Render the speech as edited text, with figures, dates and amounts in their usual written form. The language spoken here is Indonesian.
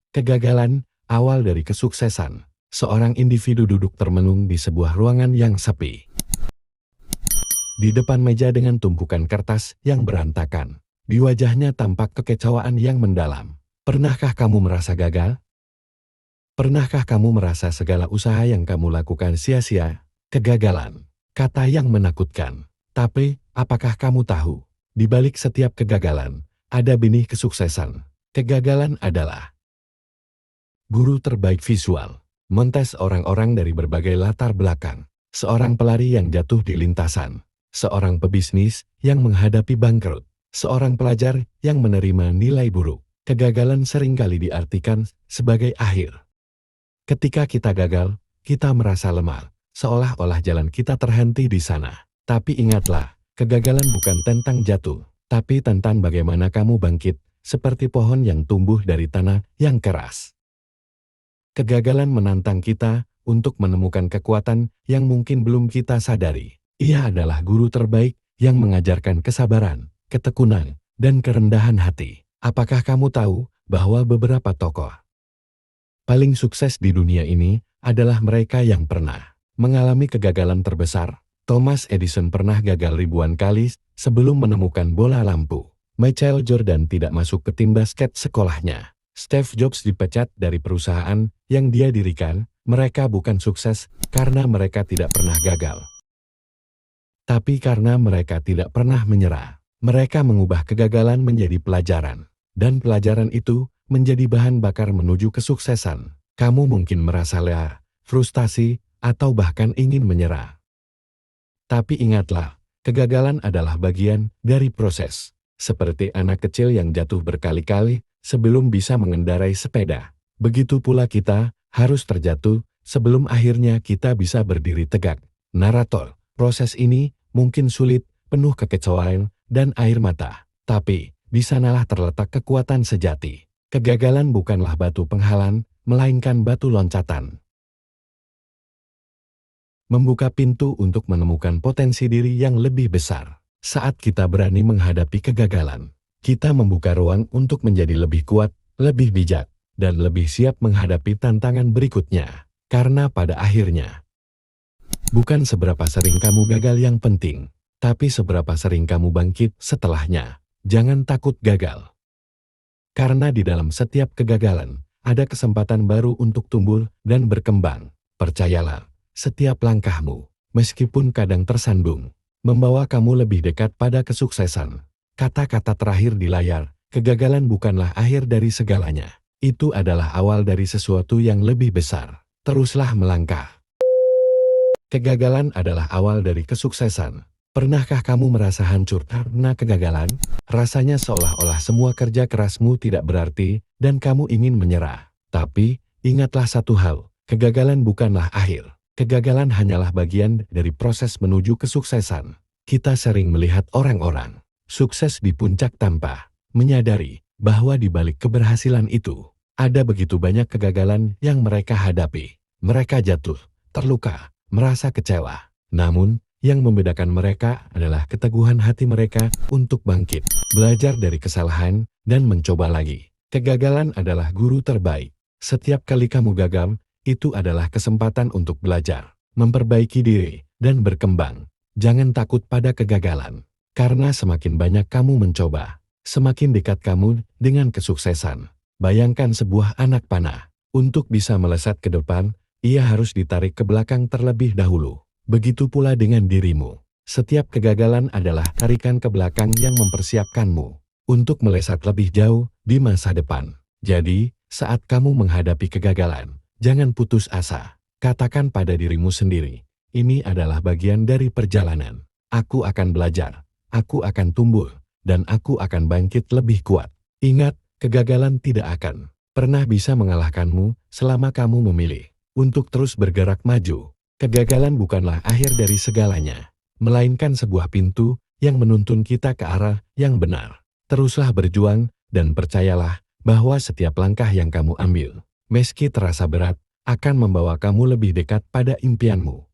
Kegagalan, awal dari kesuksesan. Seorang individu duduk termenung di sebuah ruangan yang sepi. Di depan meja dengan tumpukan kertas yang berantakan. Di wajahnya tampak kekecewaan yang mendalam. Pernahkah kamu merasa gagal? Pernahkah kamu merasa segala usaha yang kamu lakukan sia-sia? Kegagalan, kata yang menakutkan. Tapi, apakah kamu tahu? Di balik setiap kegagalan, ada benih kesuksesan. Kegagalan adalah guru terbaik visual. Montes orang-orang dari berbagai latar belakang. Seorang pelari yang jatuh di lintasan. Seorang pebisnis yang menghadapi bangkrut. Seorang pelajar yang menerima nilai buruk. Kegagalan seringkali diartikan sebagai akhir. Ketika kita gagal, kita merasa lemah. Seolah-olah jalan kita terhenti di sana. Tapi ingatlah, kegagalan bukan tentang jatuh, tapi tentang bagaimana kamu bangkit, seperti pohon yang tumbuh dari tanah yang keras. Kegagalan menantang kita untuk menemukan kekuatan yang mungkin belum kita sadari. Ia adalah guru terbaik yang mengajarkan kesabaran, ketekunan, dan kerendahan hati. Apakah kamu tahu bahwa beberapa tokoh paling sukses di dunia ini adalah mereka yang pernah mengalami kegagalan terbesar? Thomas Edison pernah gagal ribuan kali sebelum menemukan bola lampu. Michael Jordan tidak masuk ke tim basket sekolahnya. Steve Jobs dipecat dari perusahaan yang dia dirikan. Mereka bukan sukses karena mereka tidak pernah gagal, tapi karena mereka tidak pernah menyerah. Mereka mengubah kegagalan menjadi pelajaran, dan pelajaran itu menjadi bahan bakar menuju kesuksesan. Kamu mungkin merasa lelah, frustasi, atau bahkan ingin menyerah. Tapi ingatlah, kegagalan adalah bagian dari proses. Seperti anak kecil yang jatuh berkali-kali sebelum bisa mengendarai sepeda. Begitu pula kita harus terjatuh sebelum akhirnya kita bisa berdiri tegak. Narator, proses ini mungkin sulit, penuh kekecewaan dan air mata. Tapi, di sanalah terletak kekuatan sejati. Kegagalan bukanlah batu penghalang, melainkan batu loncatan. Membuka pintu untuk menemukan potensi diri yang lebih besar. Saat kita berani menghadapi kegagalan, kita membuka ruang untuk menjadi lebih kuat, lebih bijak, dan lebih siap menghadapi tantangan berikutnya. Karena pada akhirnya, bukan seberapa sering kamu gagal yang penting, tapi seberapa sering kamu bangkit setelahnya. Jangan takut gagal. Karena di dalam setiap kegagalan, ada kesempatan baru untuk tumbuh dan berkembang. Percayalah, setiap langkahmu, meskipun kadang tersandung, membawa kamu lebih dekat pada kesuksesan. Kata-kata terakhir di layar, kegagalan bukanlah akhir dari segalanya. Itu adalah awal dari sesuatu yang lebih besar. Teruslah melangkah. Kegagalan adalah awal dari kesuksesan. Pernahkah kamu merasa hancur karena kegagalan? Rasanya seolah-olah semua kerja kerasmu tidak berarti dan kamu ingin menyerah. Tapi, ingatlah satu hal, kegagalan bukanlah akhir. Kegagalan hanyalah bagian dari proses menuju kesuksesan. Kita sering melihat orang-orang sukses di puncak tanpa menyadari bahwa di balik keberhasilan itu, ada begitu banyak kegagalan yang mereka hadapi. Mereka jatuh, terluka, merasa kecewa. Namun, yang membedakan mereka adalah keteguhan hati mereka untuk bangkit, belajar dari kesalahan, dan mencoba lagi. Kegagalan adalah guru terbaik. Setiap kali kamu gagal, itu adalah kesempatan untuk belajar, memperbaiki diri, dan berkembang. Jangan takut pada kegagalan, karena semakin banyak kamu mencoba, semakin dekat kamu dengan kesuksesan. Bayangkan sebuah anak panah. Untuk bisa melesat ke depan, ia harus ditarik ke belakang terlebih dahulu. Begitu pula dengan dirimu. Setiap kegagalan adalah tarikan ke belakang yang mempersiapkanmu untuk melesat lebih jauh di masa depan. Jadi, saat kamu menghadapi kegagalan, jangan putus asa. Katakan pada dirimu sendiri, ini adalah bagian dari perjalanan. Aku akan belajar, aku akan tumbuh, dan aku akan bangkit lebih kuat. Ingat, kegagalan tidak akan pernah bisa mengalahkanmu selama kamu memilih untuk terus bergerak maju. Kegagalan bukanlah akhir dari segalanya, melainkan sebuah pintu yang menuntun kita ke arah yang benar. Teruslah berjuang, dan percayalah bahwa setiap langkah yang kamu ambil, meski terasa berat, akan membawa kamu lebih dekat pada impianmu.